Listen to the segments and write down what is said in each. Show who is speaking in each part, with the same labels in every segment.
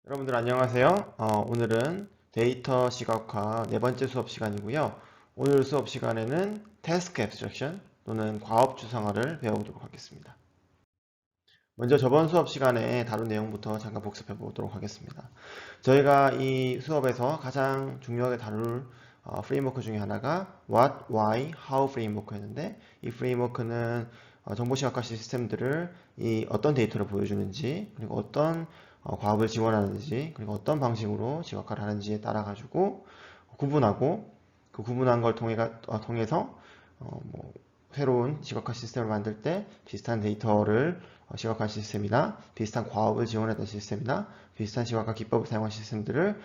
Speaker 1: 여러분들 안녕하세요. 오늘은 데이터 시각화 네 번째 수업 시간이고요. 오늘 수업 시간에는 태스크 앱스트랙션 또는 과업 추상화를 배워보도록 하겠습니다. 먼저 저번 수업 시간에 다룬 내용부터 잠깐 복습해 보도록 하겠습니다. 저희가 이 수업에서 가장 중요하게 다룰 프레임워크 중에 하나가 What, Why, How 프레임워크였는데 이 프레임워크는 정보시각화 시스템들을 이 어떤 데이터를 보여주는지 그리고 어떤 과업을 지원하는지 그리고 어떤 방식으로 시각화를 하는지에 따라 가지고 구분하고 그 구분한 걸 통해서 뭐 새로운 시각화 시스템을 만들 때 비슷한 데이터를 시각화 시스템이나 비슷한 과업을 지원했던 시스템이나 비슷한 시각화 기법을 사용한 시스템들을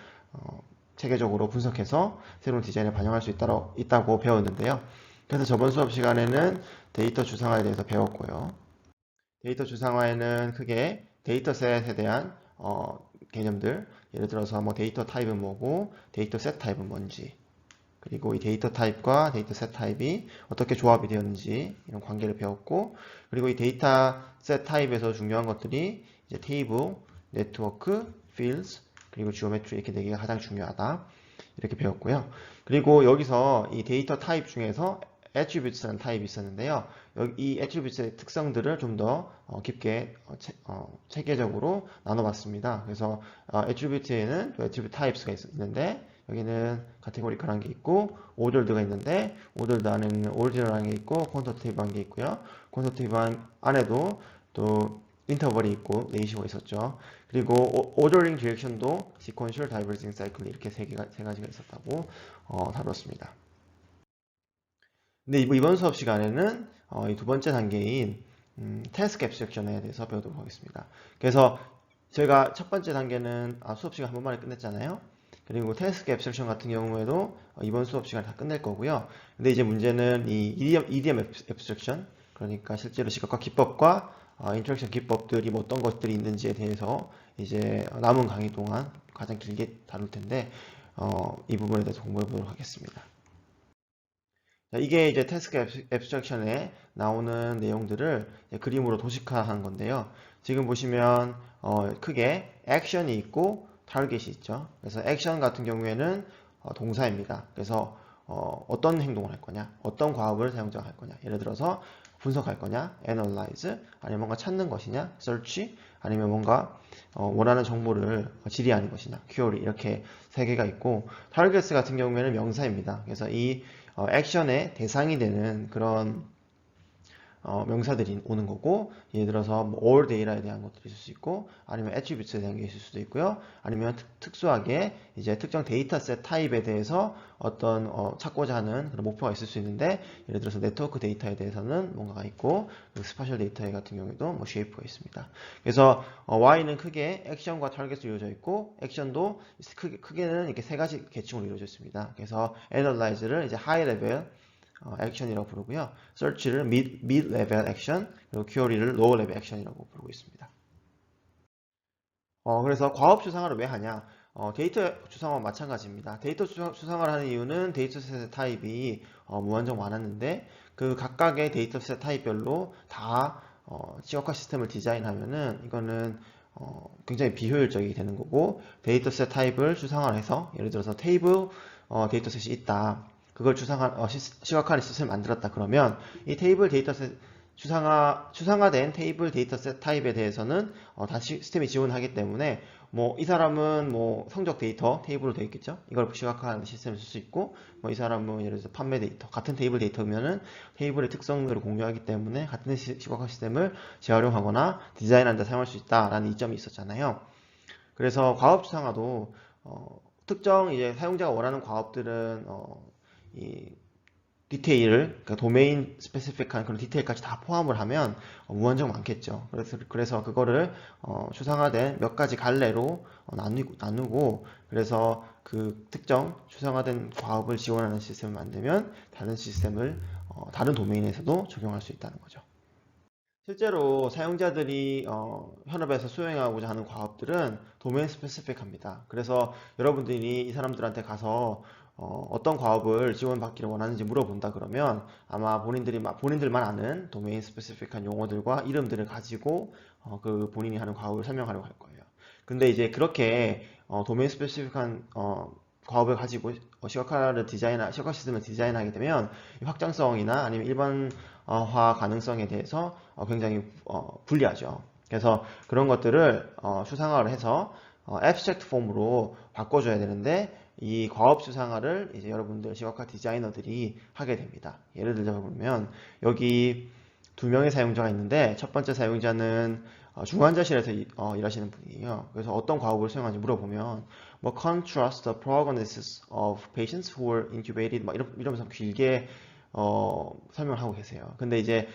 Speaker 1: 체계적으로 분석해서 새로운 디자인에 반영할 수 있다고 배웠는데요. 그래서 저번 수업 시간에는 데이터 주상화에 대해서 배웠고요. 데이터 주상화에는 크게 데이터셋에 대한 개념들, 예를 들어서 뭐 데이터 타입은 뭐고 데이터 셋 타입은 뭔지, 그리고 이 데이터 타입과 데이터 셋 타입이 어떻게 조합이 되었는지 이런 관계를 배웠고, 그리고 이 데이터 셋 타입에서 중요한 것들이 이제 테이블, 네트워크, 필드스, 그리고 지오메트리 이렇게 네 개가 가장 중요하다 이렇게 배웠고요. 그리고 여기서 이 데이터 타입 중에서 attributes라는 타입이 있었는데요. 이 attributes의 특성들을 좀 더 깊게 체계적으로 나눠봤습니다. 그래서 attribute에는 attribute types가 있는데 여기는 카테고리컬한 게 있고 ordered가 있는데 ordered 안에는 ordinal한 게 있고 quantitative한 게 있고요. quantitative 안에도 또 인터벌이 있고 레이시오가 있었죠. 그리고 ordering direction도 sequential diverging cycle 이렇게 세 가지가 있었다고 다뤘습니다. 근데 이번 수업 시간에는 이 두 번째 단계인 태스크 앱스트랙션에 대해서 배우도록 하겠습니다. 그래서 저희가 첫 번째 단계는 수업 시간 한 번만에 끝냈잖아요. 그리고 태스크 앱스트랙션 같은 경우에도 이번 수업 시간 다 끝낼 거고요. 근데 이제 문제는 이 EDM 앱스트랙션, 그러니까 실제로 시각화 기법과 인터랙션 기법들이 뭐 어떤 것들이 있는지에 대해서 이제 남은 강의 동안 가장 길게 다룰 텐데 이 부분에 대해서 공부해 보도록 하겠습니다. 이게 이제 태스크 앱스트랙션에 나오는 내용들을 그림으로 도식화한 건데요. 지금 보시면 크게 액션이 있고 타겟이 있죠. 그래서 액션 같은 경우에는 동사입니다. 그래서 어떤 행동을 할 거냐, 어떤 과업을 사용자가 할 거냐. 예를 들어서 분석할 거냐, analyze, 아니면 뭔가 찾는 것이냐, search, 아니면 뭔가 원하는 정보를 질의하는 것이냐, query 이렇게 세 개가 있고 target 같은 경우에는 명사입니다. 그래서 이 액션의 대상이 되는 그런 명사들이 오는 거고, 예를 들어서 뭐 all day라에 대한 것들이 있을 수 있고, 아니면 attributes에 대한 게 있을 수도 있고요, 아니면 특수하게 이제 특정 데이터셋 타입에 대해서 어떤 찾고자 하는 그런 목표가 있을 수 있는데, 예를 들어서 네트워크 데이터에 대해서는 뭔가가 있고, 스파셜 데이터 같은 경우에도 뭐 shape가 있습니다. 그래서 Y는 크게 액션과 타겟으로 이루어져 있고, 액션도 크게는 이렇게 세 가지 계층으로 이루어져 있습니다. 그래서 analyze를 이제 high level 액션이라고 부르고요. search를 mid level 액션, 그리고 query를 low level 액션이라고 부르고 있습니다. 그래서 과업 추상화를 왜 하냐? 데이터 추상화와 마찬가지입니다. 데이터 추상화를 하는 이유는 데이터셋 타입이 무한정 많았는데 그 각각의 데이터셋 타입별로 다 시각화 시스템을 디자인하면은 이거는 굉장히 비효율적이 되는 거고, 데이터셋 타입을 추상화해서 예를 들어서 테이블 데이터셋이 있다. 그걸 시각화하는 시스템을 만들었다 그러면 이 테이블 데이터셋 추상화된 테이블 데이터셋 타입에 대해서는 다 시스템이 지원하기 때문에 뭐 이 사람은 뭐 성적 데이터 테이블로 되어 있겠죠. 이걸 시각화하는 시스템을 쓸 수 있고, 뭐 이 사람은 예를 들어서 판매 데이터 같은 테이블 데이터면은 테이블의 특성들을 공유하기 때문에 같은 시각화 시스템을 재활용하거나 디자인하는 데 사용할 수 있다라는 이점이 있었잖아요. 그래서 과업 추상화도 특정 이제 사용자가 원하는 과업들은 이 디테일을, 그러니까 도메인 스페시픽한 그런 디테일까지 다 포함을 하면 무한정 많겠죠. 그래서 그거를 추상화된 몇 가지 갈래로 나누고, 그래서 그 특정 추상화된 과업을 지원하는 시스템을 만들면 다른 시스템을 다른 도메인에서도 적용할 수 있다는 거죠. 실제로 사용자들이 현업에서 수행하고자 하는 과업들은 도메인 스페시픽합니다. 그래서 여러분들이 이 사람들한테 가서 어떤 과업을 지원받기를 원하는지 물어본다 그러면 아마 본인들만 아는 도메인 스페시픽한 용어들과 이름들을 가지고 그 본인이 하는 과업을 설명하려고 할 거예요. 근데 이제 그렇게 도메인 스페시픽한 과업을 가지고 시각화 시스템을 디자인하게 되면 확장성이나 아니면 일반화 가능성에 대해서 굉장히 불리하죠. 그래서 그런 것들을 추상화를 해서 abstract 폼으로 바꿔줘야 되는데 이 과업 추상화를 이제 여러분들 시각화 디자이너들이 하게 됩니다. 예를 들어 보면 여기 두 명의 사용자가 있는데 첫 번째 사용자는 중환자실에서 일하시는 분이에요. 그래서 어떤 과업을 수행하는지 물어보면 뭐 contrast the prognosis of patients who were intubated 막 이러면서 길게 설명을 하고 계세요. 근데 이제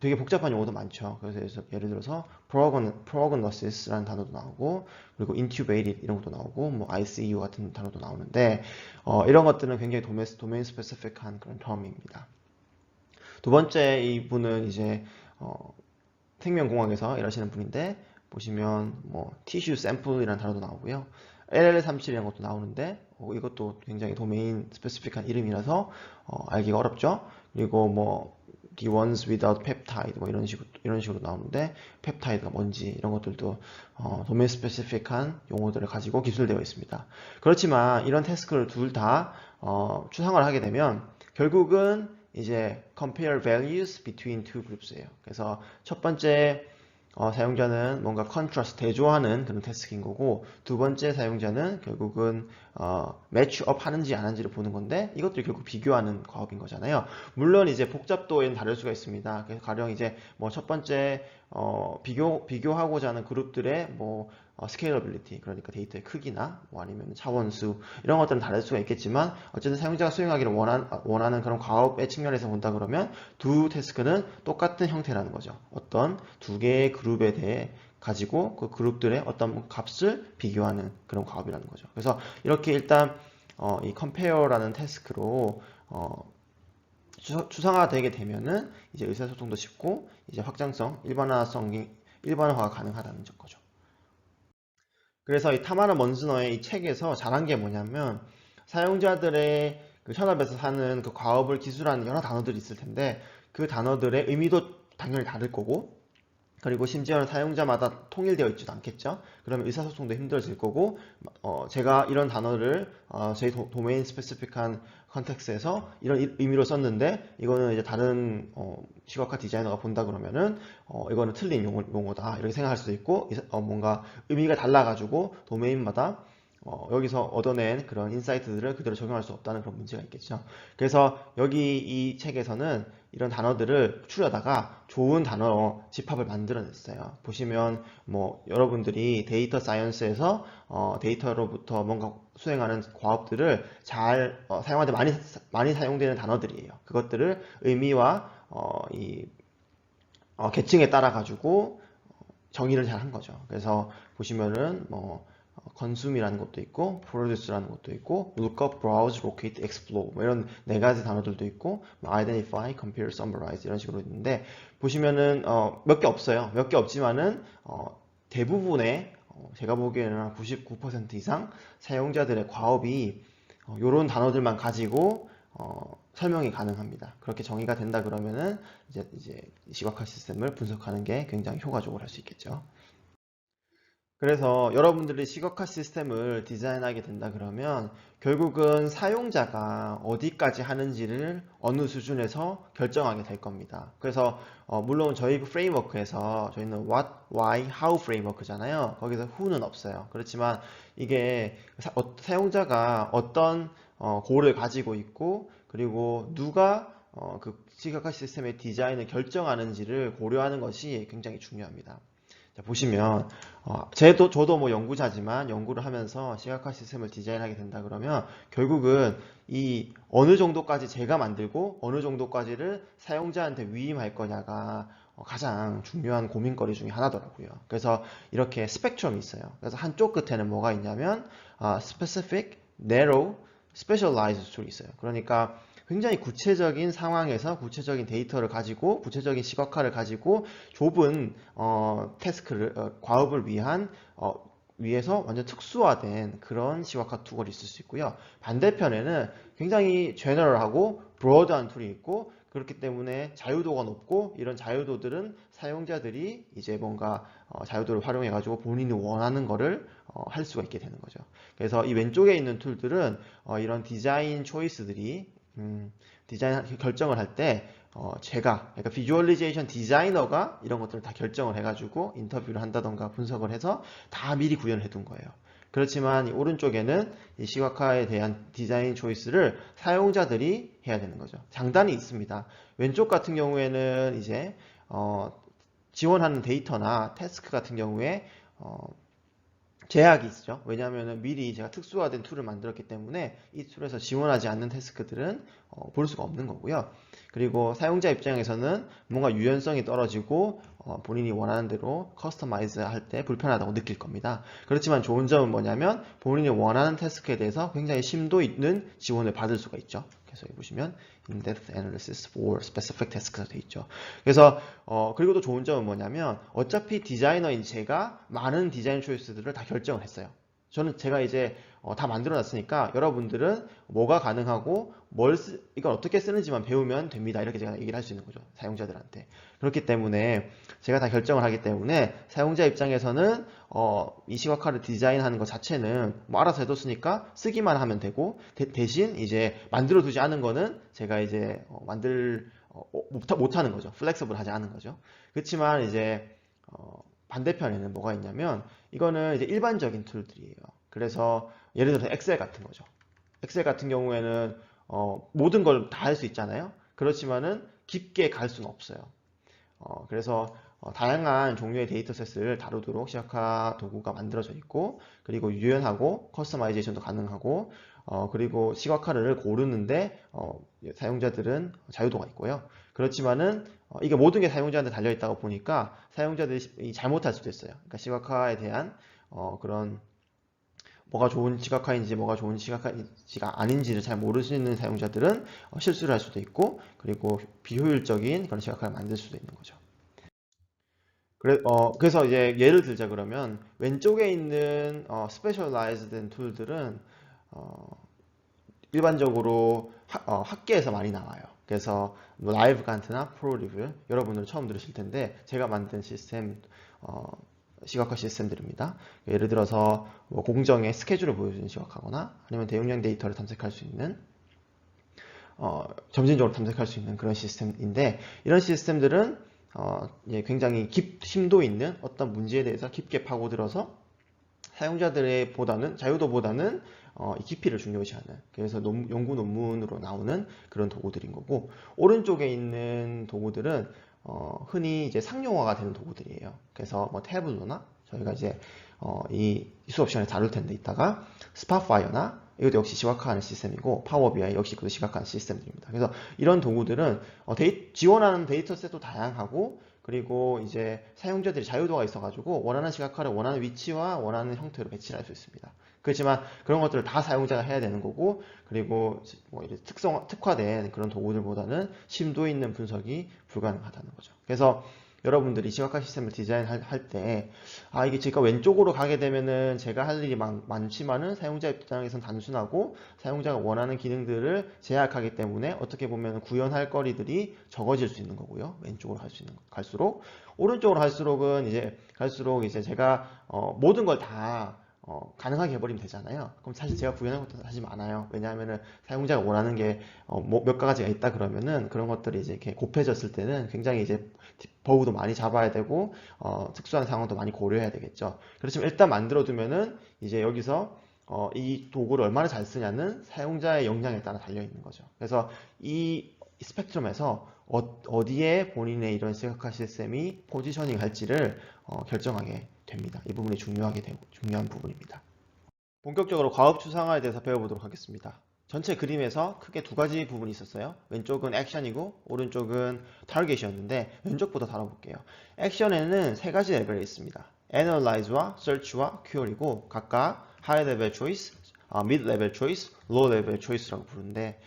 Speaker 1: 되게 복잡한 용어도 많죠. 그래서 예를 들어서 prognosis라는 단어도 나오고 그리고 intubated 이런 것도 나오고 뭐 ICU 같은 단어도 나오는데 이런 것들은 굉장히 도메인 스페시픽한 그런 term입니다. 두 번째 이분은 이제 생명공학에서 일하시는 분인데 보시면 뭐 티슈 샘플이라는 단어도 나오고요. LL37이라는 것도 나오는데 이것도 굉장히 도메인 스페시픽한 이름이라서 알기가 어렵죠. 그리고 뭐 the ones without peptide 뭐 이런 식으로 나오는데 펩타이드가 뭔지 이런 것들도 도메인 스페시픽한 용어들을 가지고 기술되어 있습니다. 그렇지만 이런 태스크를 둘 다 추상화를 하게 되면 결국은 이제 compare values between two groups예요. 그래서 첫 번째 사용자는 뭔가 컨트라스트 대조하는 그런 태스크인 거고 두 번째 사용자는 결국은 매치업 하는지 안 하는지를 보는 건데 이것들이 결국 비교하는 과업인 거잖아요. 물론 이제 복잡도에는 다를 수가 있습니다. 그래서 가령 이제 뭐 첫 번째 비교하고자 하는 그룹들의 뭐 스케일러빌리티 그러니까 데이터의 크기나 뭐 아니면 차원수 이런 것들은 다를 수가 있겠지만 어쨌든 사용자가 수행하기를 원하는 그런 과업의 측면에서 본다 그러면 두 태스크는 똑같은 형태라는 거죠. 어떤 두 개의 그룹에 대해 가지고 그 그룹들의 어떤 값을 비교하는 그런 과업이라는 거죠. 그래서 이렇게 일단 이 compare라는 태스크로 추상화되게 되면은 이제 의사소통도 쉽고 이제 확장성, 일반화가 가능하다는 거죠. 그래서 이 타마라 먼즈너의 이 책에서 잘한 게 뭐냐면 사용자들의 그 현업에서 사는 그 과업을 기술하는 여러 단어들이 있을 텐데 그 단어들의 의미도 당연히 다를 거고 그리고 심지어는 사용자마다 통일되어 있지도 않겠죠. 그러면 의사소통도 힘들어질 거고 제가 이런 단어를 저희 도메인 스페시픽한 컨텍스트에서 이런 의미로 썼는데 이거는 이제 다른 시각화 디자이너가 본다 그러면은 이거는 틀린 용어다 이렇게 생각할 수도 있고 뭔가 의미가 달라가지고 도메인마다 여기서 얻어낸 그런 인사이트들을 그대로 적용할 수 없다는 그런 문제가 있겠죠. 그래서 여기 이 책에서는 이런 단어들을 추려다가 좋은 단어 집합을 만들어냈어요. 보시면 뭐 여러분들이 데이터 사이언스에서 데이터로부터 뭔가 수행하는 과업들을 잘 사용하는데 많이 사용되는 단어들이에요. 그것들을 의미와 이 계층에 따라 가지고 정의를 잘 한 거죠. 그래서 보시면은 뭐 consume이라는 것도 있고 produce라는 것도 있고 lookup, browse, locate, explore 뭐 이런 네 가지 단어들도 있고 뭐 identify, compare, summarize 이런 식으로 있는데 보시면은 몇 개 없어요. 몇 개 없지만은 대부분의 제가 보기에는 한 99% 이상 사용자들의 과업이 이런 단어들만 가지고 설명이 가능합니다. 그렇게 정의가 된다 그러면은 이제 시각화 시스템을 분석하는 게 굉장히 효과적으로 할 수 있겠죠. 그래서 여러분들이 시각화 시스템을 디자인하게 된다 그러면 결국은 사용자가 어디까지 하는지를 어느 수준에서 결정하게 될 겁니다. 그래서 물론 저희 프레임워크에서 저희는 what, why, how 프레임워크잖아요. 거기서 who는 없어요. 그렇지만 이게 사용자가 어떤 고를 가지고 있고 그리고 누가 그 시각화 시스템의 디자인을 결정하는지를 고려하는 것이 굉장히 중요합니다. 자, 보시면 저도 뭐 연구자지만 연구를 하면서 시각화 시스템을 디자인하게 된다 그러면 결국은 이 어느 정도까지 제가 만들고 어느 정도까지를 사용자한테 위임할 거냐가 가장 중요한 고민거리 중에 하나더라고요. 그래서 이렇게 스펙트럼이 있어요. 그래서 한쪽 끝에는 뭐가 있냐면 specific, narrow, specialized 툴이 있어요. 그러니까 굉장히 구체적인 상황에서 구체적인 데이터를 가지고 구체적인 시각화를 가지고 좁은 태스크를 과업을 위한 위해서 완전 특수화된 그런 시각화 툴이 있을 수 있고요. 반대편에는 굉장히 제너럴하고 브로드한 툴이 있고, 그렇기 때문에 자유도가 높고, 이런 자유도들은 사용자들이 이제 뭔가 자유도를 활용해 가지고 본인이 원하는 거를 할 수가 있게 되는 거죠. 그래서 이 왼쪽에 있는 툴들은 이런 디자인 초이스들이 디자인 결정을 할 때 그러니까 비주얼리제이션 디자이너가 이런 것들을 다 결정을 해가지고 인터뷰를 한다던가 분석을 해서 다 미리 구현을 해둔 거예요. 그렇지만 이 오른쪽에는 이 시각화에 대한 디자인 초이스를 사용자들이 해야 되는 거죠. 장단이 있습니다. 왼쪽 같은 경우에는 이제 지원하는 데이터나 태스크 같은 경우에 제약이 있죠. 왜냐하면 미리 제가 특수화된 툴을 만들었기 때문에 이 툴에서 지원하지 않는 태스크들은 볼 수가 없는 거고요. 그리고 사용자 입장에서는 뭔가 유연성이 떨어지고 본인이 원하는 대로 커스터마이즈 할 때 불편하다고 느낄 겁니다. 그렇지만 좋은 점은 뭐냐면 본인이 원하는 태스크에 대해서 굉장히 심도 있는 지원을 받을 수가 있죠. 그래서 여기 보시면 in-depth analysis for specific tasks가 되어 있죠. 그래서 그리고 또 좋은 점은 뭐냐면 어차피 디자이너인 제가 많은 디자인 초이스들을 다 결정을 했어요. 제가 이제 다 만들어 놨으니까 여러분들은 뭐가 가능하고 이걸 어떻게 쓰는지만 배우면 됩니다. 이렇게 제가 얘기를 할 수 있는 거죠. 사용자들한테. 그렇기 때문에 제가 다 결정을 하기 때문에 사용자 입장에서는 이 시각화를 디자인하는 것 자체는 뭐 알아서 해뒀으니까 쓰기만 하면 되고, 대신 이제 만들어 두지 않은 거는 제가 이제 못하는 거죠. 플렉서블 하지 않은 거죠. 그렇지만 이제 반대편에는 뭐가 있냐면 이거는 이제 일반적인 툴들이에요. 그래서 예를 들어서 엑셀 같은 거죠. 엑셀 같은 경우에는 모든 걸 다 할 수 있잖아요. 그렇지만은 깊게 갈 수는 없어요. 그래서 다양한 종류의 데이터셋을 다루도록 시각화 도구가 만들어져 있고, 그리고 유연하고 커스터마이제이션도 가능하고, 그리고 시각화를 고르는데 사용자들은 자유도가 있고요. 그렇지만은 이게 모든 게 사용자한테 달려 있다고 보니까 사용자들이 잘못할 수도 있어요. 그러니까 시각화에 대한 그런 뭐가 좋은 시각화인지 뭐가 좋은 시각화인지가 아닌지를 잘 모르시는 사용자들은 실수를 할 수도 있고, 그리고 비효율적인 그런 시각화를 만들 수도 있는 거죠. 그래서 이제 예를 들자 그러면 왼쪽에 있는 스페셜라이즈된 툴들은 일반적으로 학계에서 많이 나와요. 그래서 뭐 라이브 간트나 프로 리뷰 여러분들 처음 들으실 텐데 제가 만든 시스템 시각화 시스템들입니다. 예를 들어서 뭐 공정의 스케줄을 보여주는 시각화거나 아니면 대용량 데이터를 탐색할 수 있는 점진적으로 탐색할 수 있는 그런 시스템인데, 이런 시스템들은 굉장히 심도 있는 어떤 문제에 대해서 깊게 파고들어서 사용자들의 자유도보다는 이 깊이를 중요시하는, 그래서 연구 논문으로 나오는 그런 도구들인 거고, 오른쪽에 있는 도구들은 흔히 이제 상용화가 되는 도구들이에요. 그래서 뭐 태블로나 저희가 이제 이 수업 시간에 다룰 텐데 이따가 스파파이어나 이것도 역시 시각화하는 시스템이고, 파워 BI 역시 그것도 시각화하는 시스템들입니다. 그래서 이런 도구들은 지원하는 데이터셋도 다양하고, 그리고 이제 사용자들이 자유도가 있어가지고 원하는 시각화를 원하는 위치와 원하는 형태로 배치를 할 수 있습니다. 그렇지만 그런 것들을 다 사용자가 해야 되는 거고, 그리고 뭐 특화된 그런 도구들보다는 심도 있는 분석이 불가능하다는 거죠. 그래서 여러분들이 시각화 시스템을 디자인할 때 이게 제가 왼쪽으로 가게 되면은 제가 할 일이 많지만은 사용자 입장에서는 단순하고 사용자가 원하는 기능들을 제약하기 때문에 어떻게 보면 구현할 거리들이 적어질 수 있는 거고요. 왼쪽으로 갈수록 오른쪽으로 갈수록 이제 제가 모든 걸 다 가능하게 해버리면 되잖아요. 그럼 사실 제가 구현한 것도 사실 많아요. 왜냐하면은 사용자가 원하는 게 몇 가지가 있다 그러면은 그런 것들이 이제 이렇게 곱해졌을 때는 굉장히 이제 버그도 많이 잡아야 되고 특수한 상황도 많이 고려해야 되겠죠. 그렇지만 일단 만들어 두면은 이제 여기서 이 도구를 얼마나 잘 쓰냐는 사용자의 역량에 따라 달려 있는 거죠. 그래서 이 스펙트럼에서 어디에 본인의 이런 시각화 시스템이 포지셔닝 할지를 결정하게 됩니다. 이 부분이 중요한 부분입니다. 본격적으로 과업 추상화에 대해서 배워보도록 하겠습니다. 전체 그림에서 크게 두 가지 부분이 있었어요. 왼쪽은 액션이고 오른쪽은 타겟이었는데 왼쪽부터 다뤄볼게요. 액션에는 세 가지 레벨이 있습니다. Analyze와 Search와 Query고 각각 High Level Choice, Mid Level Choice, Low Level Choice라고 부르는데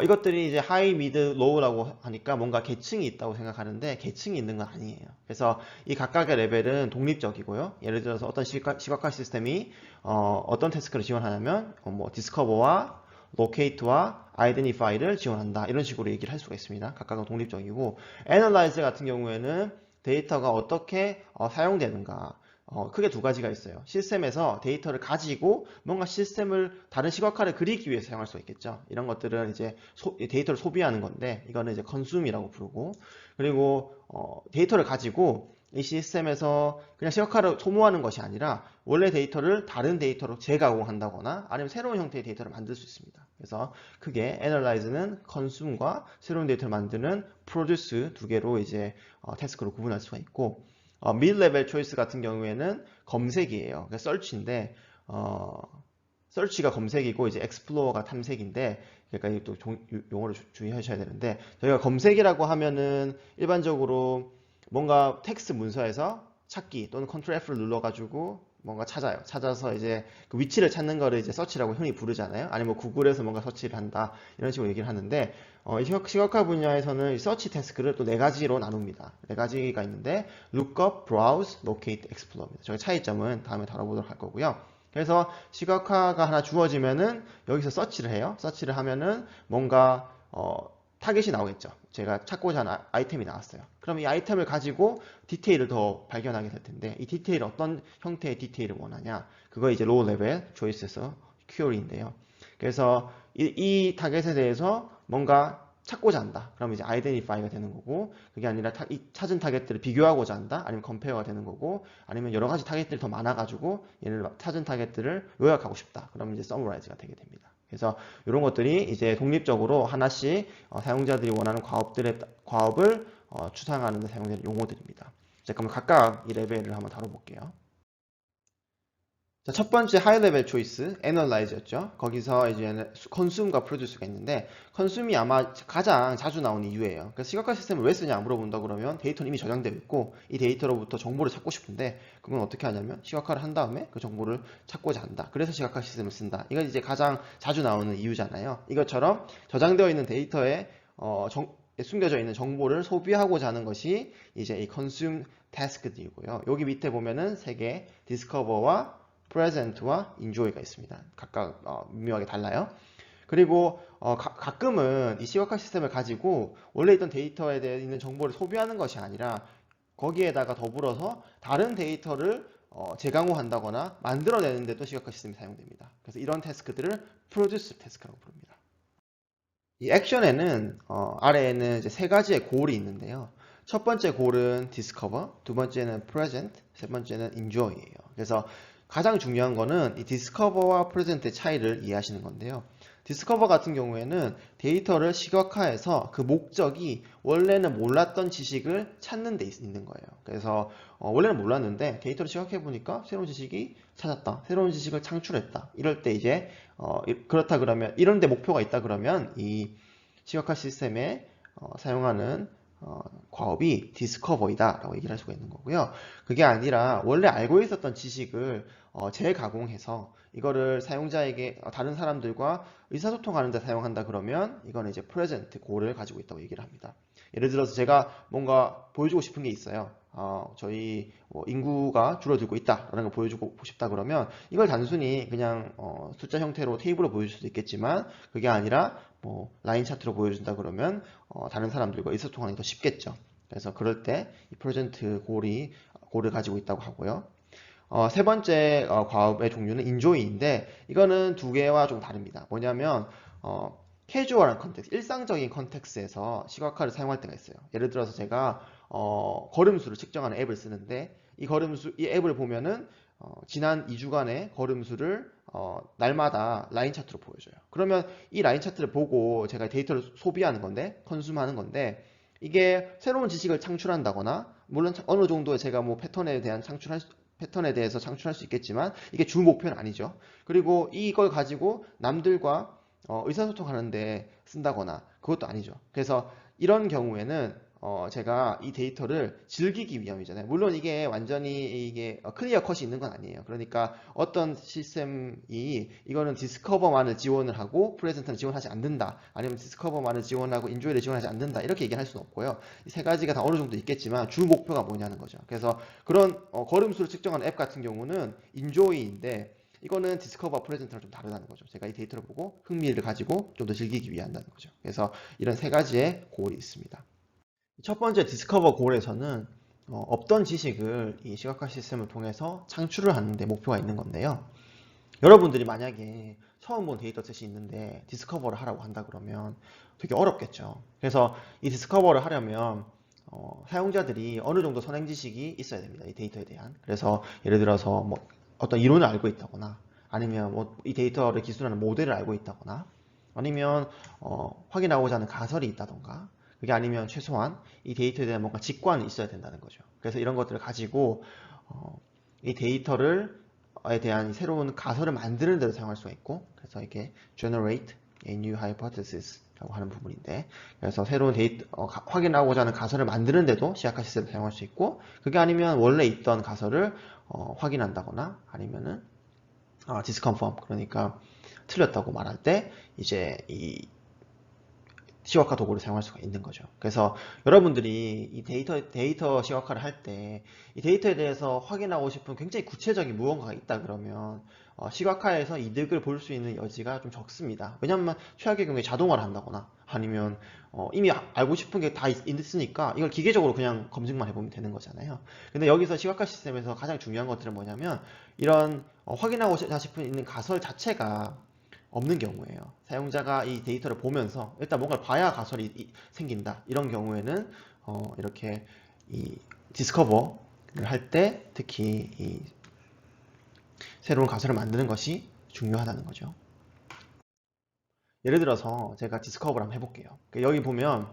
Speaker 1: 이것들이 이제 하이, 미드, 로우라고 하니까 뭔가 계층이 있다고 생각하는데 계층이 있는 건 아니에요. 그래서 이 각각의 레벨은 독립적이고요. 예를 들어서 어떤 시각화 시스템이 어떤 태스크를 지원하냐면 뭐 디스커버와 로케이트와 아이덴티파이를 지원한다. 이런 식으로 얘기를 할 수가 있습니다. 각각은 독립적이고 애널라이즈 같은 경우에는 데이터가 어떻게 사용되는가 크게 두 가지가 있어요. 시스템에서 데이터를 가지고 뭔가 시스템을 다른 시각화를 그리기 위해서 사용할 수가 있겠죠. 이런 것들은 이제 데이터를 소비하는 건데 이거는 이제 컨숨이라고 부르고 그리고 데이터를 가지고 이 시스템에서 그냥 시각화를 소모하는 것이 아니라 원래 데이터를 다른 데이터로 재가공한다거나 아니면 새로운 형태의 데이터를 만들 수 있습니다. 그래서 크게 Analyze는 consume과 새로운 데이터를 만드는 produce 두 개로 이제 태스크로 구분할 수가 있고 mid-level choice 같은 경우에는 검색이에요. 그러니까 search인데 search가 검색이고 이제 explorer가 탐색인데 그러니까 이또 용어를 주의하셔야 되는데 저희가 검색이라고 하면은 일반적으로 뭔가 텍스트 문서에서 찾기 또는 Ctrl F를 눌러가지고 뭔가 찾아요. 찾아서 이제 그 위치를 찾는 거를 이제 서치라고 흔히 부르잖아요. 아니면 뭐 구글에서 뭔가 서치를 한다 이런 식으로 얘기를 하는데 시각화 분야에서는 서치 태스크를 또 네 가지로 나눕니다. 네 가지가 있는데 lookup, browse, locate, explor입니다. 저희 차이점은 다음에 다뤄보도록 할 거고요. 그래서 시각화가 하나 주어지면은 여기서 서치를 해요. 서치를 하면은 뭔가 타겟이 나오겠죠. 제가 찾고자 하는 아이템이 나왔어요. 그럼 이 아이템을 가지고 디테일을 더 발견하게 될 텐데 이 디테일 어떤 형태의 디테일을 원하냐 그거 이제 로우 레벨 조이스에서 큐어리인데요. 그래서 이 타겟에 대해서 뭔가 찾고자 한다. 그럼 이제 아이덴티파이가 되는 거고 그게 아니라 이 찾은 타겟들을 비교하고자 한다. 아니면 컴페어가 되는 거고 아니면 여러 가지 타겟들이 더 많아가지고 얘를 찾은 타겟들을 요약하고 싶다. 그럼 이제 서머라이즈가 되게 됩니다. 그래서 이런 것들이 이제 독립적으로 하나씩 사용자들이 원하는 과업을 추상하는 데 사용되는 용어들입니다. 자, 그럼 각각 이 레벨을 한번 다뤄볼게요. 자, 첫 번째 하이 레벨 초이스, 애널라이즈였죠. 거기서 이제 컨숨과 프로듀스가 있는데 컨숨이 아마 가장 자주 나오는 이유예요. 그래서 시각화 시스템을 왜 쓰냐 물어본다 그러면 데이터는 이미 저장되어 있고 이 데이터로부터 정보를 찾고 싶은데 그건 어떻게 하냐면 시각화를 한 다음에 그 정보를 찾고자 한다. 그래서 시각화 시스템을 쓴다. 이건 이제 가장 자주 나오는 이유잖아요. 이것처럼 저장되어 있는 데이터에 숨겨져 있는 정보를 소비하고자 하는 것이 이제 이 consume task들이고요. 여기 밑에 보면은 세 개, discover와 present와 enjoy가 있습니다. 각각 미묘하게 달라요. 그리고 가끔은 이 시각화 시스템을 가지고 원래 있던 데이터에 대해 있는 정보를 소비하는 것이 아니라 거기에다가 더불어서 다른 데이터를 재강호한다거나 만들어내는 데도 시각화 시스템이 사용됩니다. 그래서 이런 태스크들을 produce 태스크라고 부릅니다. 이 액션에는 아래에는 이제 세 가지의 골이 있는데요. 첫 번째 골은 discover, 두 번째는 present, 세 번째는 enjoy예요. 그래서 가장 중요한 거는 이 discover와 present의 차이를 이해하시는 건데요. discover 같은 경우에는 데이터를 시각화해서 그 목적이 원래는 몰랐던 지식을 찾는 데 있는 거예요. 그래서 원래는 몰랐는데 데이터를 시각해 보니까 새로운 지식이 찾았다. 새로운 지식을 창출했다. 이럴 때 이제 그렇다 그러면 이런 데 목표가 있다 그러면 이 시각화 시스템에 사용하는 과업이 디스커버이다 라고 얘기를 할 수가 있는 거고요. 그게 아니라 원래 알고 있었던 지식을 재가공해서 이거를 사용자에게 다른 사람들과 의사소통하는 데 사용한다 그러면 이거는 이제 프레젠트 고를 가지고 있다고 얘기를 합니다. 예를 들어서 제가 뭔가 보여주고 싶은 게 있어요. 저희 인구가 줄어들고 있다라는 걸 보여주고 싶다 그러면 이걸 단순히 그냥 숫자 형태로 테이블로 보여줄 수도 있겠지만 그게 아니라 뭐 라인 차트로 보여준다 그러면 다른 사람들과 의사소통하기 더 쉽겠죠. 그래서 그럴 때 이 프레젠트 골을 가지고 있다고 하고요. 세 번째 과업의 종류는 인조이인데 이거는 두 개와 좀 다릅니다. 뭐냐면 캐주얼한 컨텍스트, 일상적인 컨텍스트에서 시각화를 사용할 때가 있어요. 예를 들어서 제가 걸음수를 측정하는 앱을 쓰는데 이 앱을 보면은 지난 2주간의 걸음수를 날마다 라인 차트로 보여줘요. 그러면 이 라인 차트를 보고 제가 데이터를 소비하는 건데, 컨수하는 건데 이게 새로운 지식을 창출한다거나 물론 어느 정도의 제가 뭐 패턴에 대해서 창출할 수 있겠지만 이게 주 목표는 아니죠. 그리고 이걸 가지고 남들과 의사소통하는데 쓴다거나 그것도 아니죠. 그래서 이런 경우에는 제가 이 데이터를 즐기기 위함이잖아요. 물론 이게 완전히 이게 클리어 컷이 있는 건 아니에요. 그러니까 어떤 시스템이 이거는 디스커버만을 지원을 하고 프레젠트는 지원하지 않는다. 아니면 디스커버만을 지원하고 인조이를 지원하지 않는다. 이렇게 얘기할 수는 없고요. 이 세 가지가 다 어느 정도 있겠지만 주 목표가 뭐냐는 거죠. 그래서 그런 걸음수를 측정하는 앱 같은 경우는 인조이인데 이거는 디스커버 프레젠트랑 좀 다르다는 거죠. 제가 이 데이터를 보고 흥미를 가지고 좀 더 즐기기 위해 한다는 거죠. 그래서 이런 세 가지의 고울이 있습니다. 첫 번째 디스커버 고울에서는 없던 지식을 이 시각화 시스템을 통해서 창출을 하는 데 목표가 있는 건데요. 여러분들이 만약에 처음 본 데이터셋이 있는데 디스커버를 하라고 한다 그러면 되게 어렵겠죠. 그래서 이 디스커버를 하려면 사용자들이 어느 정도 선행 지식이 있어야 됩니다. 이 데이터에 대한. 그래서 예를 들어서 뭐 어떤 이론을 알고 있다거나 아니면 뭐 이 데이터를 기술하는 모델을 알고 있다거나 아니면 확인하고자 하는 가설이 있다던가 그게 아니면 최소한 이 데이터에 대한 뭔가 직관이 있어야 된다는 거죠. 그래서 이런 것들을 가지고 이 데이터를에 대한 새로운 가설을 만드는 데도 사용할 수가 있고 그래서 이게 generate a new hypothesis 라고 하는 부분인데 그래서 새로운 데이터 확인하고자 하는 가설을 만드는 데도 시각화 시스템을 사용할 수 있고 그게 아니면 원래 있던 가설을 확인한다거나 아니면은 disconfirm 그러니까 틀렸다고 말할 때 이제 이 시각화 도구를 사용할 수가 있는 거죠. 그래서 여러분들이 이 데이터 시각화를 할 때 이 데이터에 대해서 확인하고 싶은 굉장히 구체적인 무언가가 있다 그러면 시각화에서 이득을 볼 수 있는 여지가 좀 적습니다. 왜냐하면 최악의 경우에 자동화를 한다거나 아니면 이미 알고 싶은 게 다 있으니까 이걸 기계적으로 그냥 검증만 해보면 되는 거잖아요. 근데 여기서 시각화 시스템에서 가장 중요한 것들은 뭐냐면 이런 확인하고 싶은 있는 가설 자체가 없는 경우에요. 사용자가 이 데이터를 보면서 일단 뭔가를 봐야 가설이 생긴다. 이런 경우에는 이렇게 이 디스커버를 할 때 특히 이 새로운 가설을 만드는 것이 중요하다는 거죠. 예를 들어서 제가 디스커버를 한번 해볼게요. 여기 보면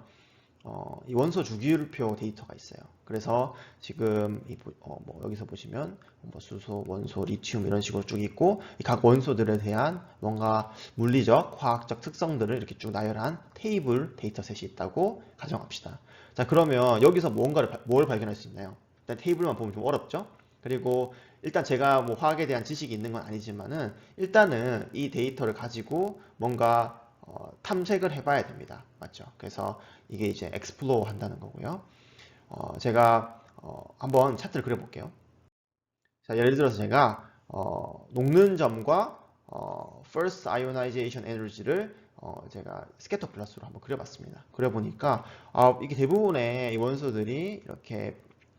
Speaker 1: 이 원소 주기율표 데이터가 있어요. 그래서 지금 뭐 여기서 보시면 뭐 수소, 원소, 리튬 이런 식으로 쭉 있고 각 원소들에 대한 뭔가 물리적, 화학적 특성들을 이렇게 쭉 나열한 테이블 데이터셋이 있다고 가정합시다. 자, 그러면 여기서 뭘 발견할 수 있나요? 일단 테이블만 보면 좀 어렵죠? 그리고 일단 제가 뭐 화학에 대한 지식이 있는 건 아니지만은 일단은 이 데이터를 가지고 뭔가 탐색을 해봐야 됩니다. 맞죠? 그래서 이게 이제 explore 한다는 거고요. 제가 한번 차트를 그려볼게요. 자, 예를 들어서 제가 녹는 점과 first ionization energy를 제가 스캐터 플러스로 한번 그려봤습니다. 그려보니까 이게 대부분의 이 원소들이 이렇게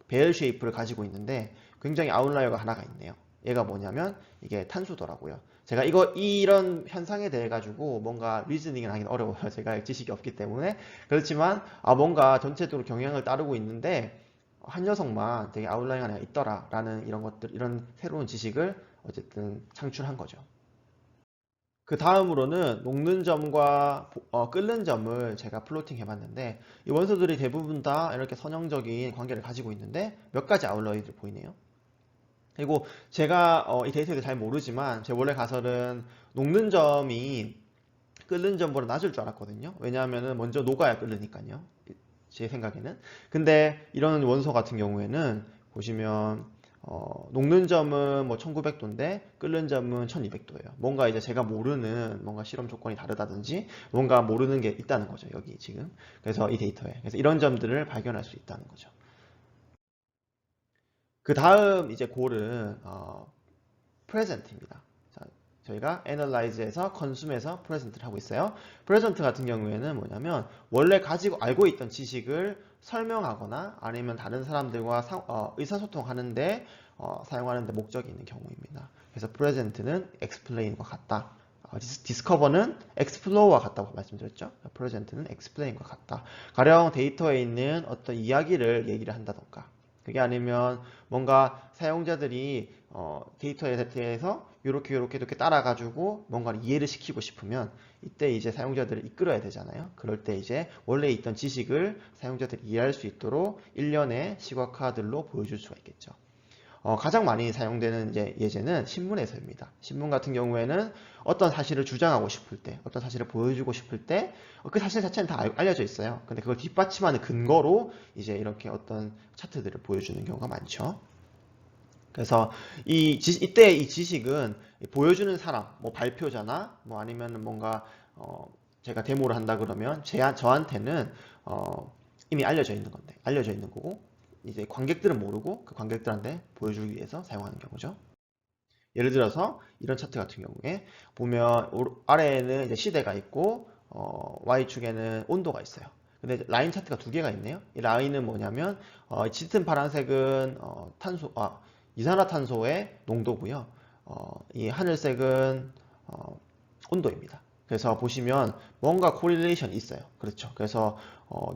Speaker 1: 배열 쉐이프를 가지고 있는데 굉장히 아웃라이어가 하나가 있네요. 얘가 뭐냐면 이게 탄소더라고요. 제가 이런 현상에 대해 가지고 뭔가 리즈닝을 하긴 어려워요. 제가 지식이 없기 때문에. 그렇지만 뭔가 전체적으로 경향을 따르고 있는데 한 녀석만 되게 아웃라인 하나 있더라 라는 이런 것들 이런 새로운 지식을 어쨌든 창출한 거죠. 그 다음으로는 녹는 점과 끓는 점을 제가 플로팅 해봤는데 이 원소들이 대부분 다 이렇게 선형적인 관계를 가지고 있는데 몇 가지 아웃라이어들 보이네요. 그리고 제가 이 데이터를 잘 모르지만 제 원래 가설은 녹는 점이 끓는 점보다 낮을 줄 알았거든요. 왜냐하면 먼저 녹아야 끓으니까요. 제 생각에는. 근데 이런 원소 같은 경우에는 보시면 녹는 점은 뭐 1900도인데 끓는 점은 1200도예요. 뭔가 이제 제가 모르는 뭔가 실험 조건이 다르다든지 뭔가 모르는 게 있다는 거죠. 여기 지금. 그래서 이 데이터에. 그래서 이런 점들을 발견할 수 있다는 거죠. 그 다음 이제 골은 present입니다. 자, 저희가 analyze에서 consume에서 present를 하고 있어요. present 같은 경우에는 뭐냐면 원래 가지고 알고 있던 지식을 설명하거나 아니면 다른 사람들과 의사소통하는데 사용하는데 목적이 있는 경우입니다. 그래서 present는 explain과 같다. discover는 explore와 같다고 말씀드렸죠. present는 explain과 같다. 가령 데이터에 있는 어떤 이야기를 얘기를 한다던가 그게 아니면 뭔가 사용자들이 데이터에 대해서 이렇게 따라가지고 뭔가를 이해를 시키고 싶으면 이때 이제 사용자들을 이끌어야 되잖아요. 그럴 때 이제 원래 있던 지식을 사용자들이 이해할 수 있도록 일련의 시각화들로 보여줄 수가 있겠죠. 가장 많이 사용되는 이제 예제는 신문에서입니다. 신문 같은 경우에는 어떤 사실을 주장하고 싶을 때, 어떤 사실을 보여주고 싶을 때, 그 사실 자체는 다 알려져 있어요. 근데 그걸 뒷받침하는 근거로 이제 이렇게 어떤 차트들을 보여주는 경우가 많죠. 그래서 이때 이 지식은 보여주는 사람, 뭐 발표자나 뭐 아니면 뭔가 제가 데모를 한다 그러면 저한테는 이미 알려져 있는 건데, 알려져 있는 거고, 이제 관객들은 모르고 그 관객들한테 보여주기 위해서 사용하는 경우죠. 예를 들어서 이런 차트 같은 경우에 보면 아래에는 이제 시대가 있고 Y축에는 온도가 있어요. 근데 라인 차트가 두 개가 있네요. 이 라인은 뭐냐면 짙은 파란색은 이산화탄소의 농도고요. 이 하늘색은 온도입니다. 그래서 보시면 뭔가 코릴레이션이 있어요. 그렇죠. 그래서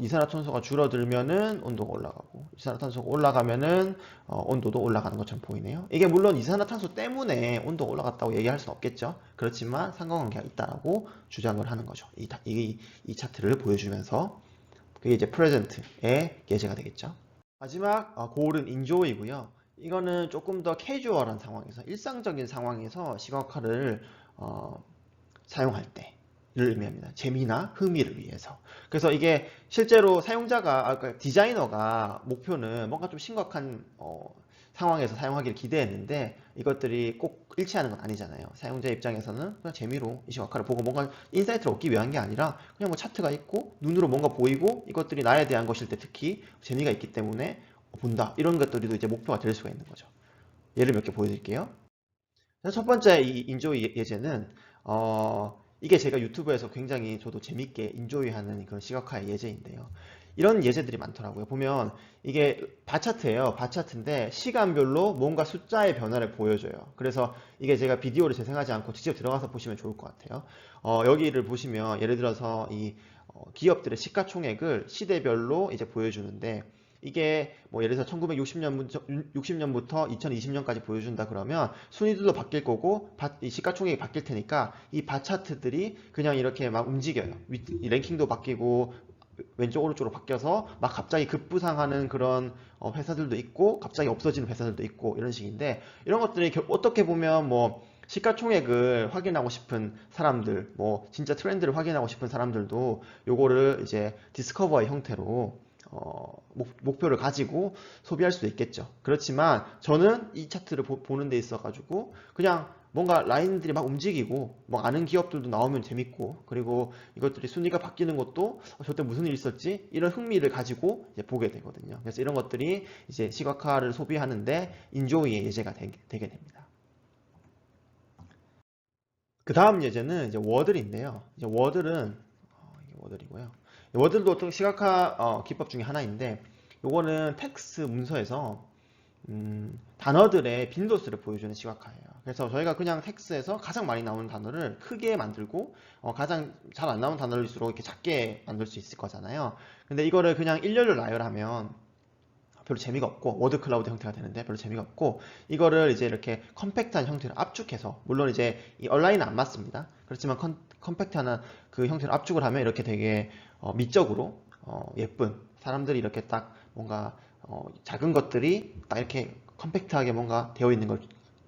Speaker 1: 이산화탄소가 줄어들면은 온도가 올라가고 이산화탄소가 올라가면은 온도도 올라가는 것처럼 보이네요. 이게 물론 이산화탄소 때문에 온도가 올라갔다고 얘기할 수는 없겠죠. 그렇지만 상관관계가 있다라고 주장을 하는 거죠. 이 차트를 보여주면서 그게 이제 프레젠트의 예제가 되겠죠. 마지막 고울은 인조이고요. 이거는 조금 더 캐주얼한 상황에서 일상적인 상황에서 시각화를 사용할 때를 의미합니다. 재미나 흥미를 위해서. 그래서 이게 실제로 사용자가 그러니까 디자이너가 목표는 뭔가 좀 심각한 상황에서 사용하기를 기대했는데 이것들이 꼭 일치하는 건 아니잖아요. 사용자 입장에서는 그냥 재미로 이 시각화를 보고 뭔가 인사이트를 얻기 위한 게 아니라 그냥 뭐 차트가 있고 눈으로 뭔가 보이고 이것들이 나에 대한 것일 때 특히 재미가 있기 때문에 본다. 이런 것들도 이제 목표가 될 수가 있는 거죠. 예를 몇 개 보여드릴게요. 첫 번째 이 인조이 예제는 이게 제가 유튜브에서 굉장히 저도 재밌게 인조이하는 그런 시각화의 예제인데요. 이런 예제들이 많더라고요. 보면 이게 바차트예요. 바차트인데 시간별로 뭔가 숫자의 변화를 보여줘요. 그래서 이게 제가 비디오를 재생하지 않고 직접 들어가서 보시면 좋을 것 같아요. 여기를 보시면 예를 들어서 이 기업들의 시가총액을 시대별로 이제 보여주는데 이게 뭐 예를 들어서 1960년부터 2020년까지 보여준다 그러면 순위들도 바뀔 거고 이 시가총액이 바뀔 테니까 이 바차트들이 그냥 이렇게 막 움직여요. 이 랭킹도 바뀌고 왼쪽 오른쪽으로 바뀌어서 막 갑자기 급부상하는 그런 회사들도 있고 갑자기 없어지는 회사들도 있고 이런 식인데 이런 것들이 어떻게 보면 뭐 시가총액을 확인하고 싶은 사람들, 뭐 진짜 트렌드를 확인하고 싶은 사람들도 요거를 이제 디스커버의 형태로 목표를 가지고 소비할 수도 있겠죠. 그렇지만 저는 이 차트를 보는 데 있어 가지고 그냥 뭔가 라인들이 막 움직이고 뭐 아는 기업들도 나오면 재밌고 그리고 이것들이 순위가 바뀌는 것도 저때 무슨 일이 있었지? 이런 흥미를 가지고 이제 보게 되거든요. 그래서 이런 것들이 이제 시각화를 소비하는데 인조이의 예제가 되게 됩니다. 그 다음 예제는 이제 워들인데요. 이제 워들은 이게 워들이고요. 워들도 또 시각화 기법 중에 하나인데 요거는 텍스트 문서에서 단어들의 빈도수를 보여주는 시각화예요. 그래서 저희가 그냥 텍스트에서 가장 많이 나오는 단어를 크게 만들고 가장 잘 안 나오는 단어일수록 이렇게 작게 만들 수 있을 거잖아요. 근데 이거를 그냥 일렬로 나열하면 별로 재미가 없고 워드 클라우드 형태가 되는데 별로 재미가 없고 이거를 이제 이렇게 컴팩트한 형태로 압축해서 물론 이제 이 얼라인은 안 맞습니다. 그렇지만 컴팩트한 그 형태로 압축을 하면 이렇게 되게 미적으로 예쁜 사람들이 이렇게 딱 뭔가 작은 것들이 딱 이렇게 컴팩트하게 뭔가 되어 있는 걸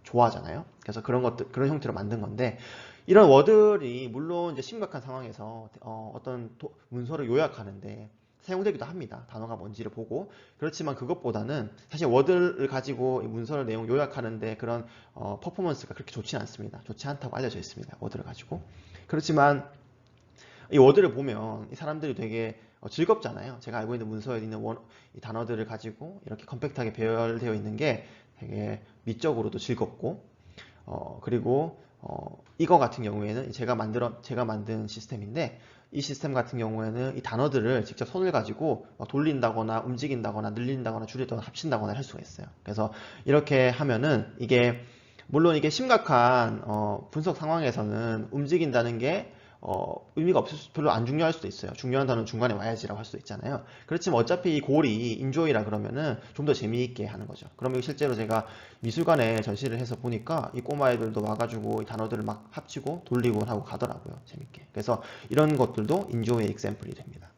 Speaker 1: 좋아하잖아요. 그래서 그런 것들 그런 형태로 만든 건데 이런 워들이 물론 이제 심각한 상황에서 어떤 문서를 요약하는데 사용되기도 합니다. 단어가 뭔지를 보고. 그렇지만 그것보다는 사실 워드를 가지고 문서를 내용 요약하는데 그런 퍼포먼스가 그렇게 좋지 않습니다. 좋지 않다고 알려져 있습니다. 워드를 가지고. 그렇지만 이 워드를 보면 이 사람들이 되게 즐겁잖아요. 제가 알고 있는 문서에 있는 이 단어들을 가지고 이렇게 컴팩트하게 배열되어 있는 게 되게 미적으로도 즐겁고 그리고 이거 같은 경우에는 제가 만든 시스템인데 이 시스템 같은 경우에는 이 단어들을 직접 손을 가지고 돌린다거나 움직인다거나 늘린다거나 줄이다거나 합친다거나 할 수가 있어요. 그래서 이렇게 하면은 이게 물론 이게 심각한 분석 상황에서는 움직인다는 게 의미가 별로 안 중요할 수도 있어요. 중요한 단어는 중간에 와야지라고 할 수도 있잖아요. 그렇지만 어차피 이 골이 인조이라 그러면은 좀 더 재미있게 하는 거죠. 그러면 실제로 제가 미술관에 전시를 해서 보니까 이 꼬마 애들도 와가지고 이 단어들을 막 합치고 돌리고 하고 가더라고요. 재밌게. 그래서 이런 것들도 인조이 엑샘플이 됩니다.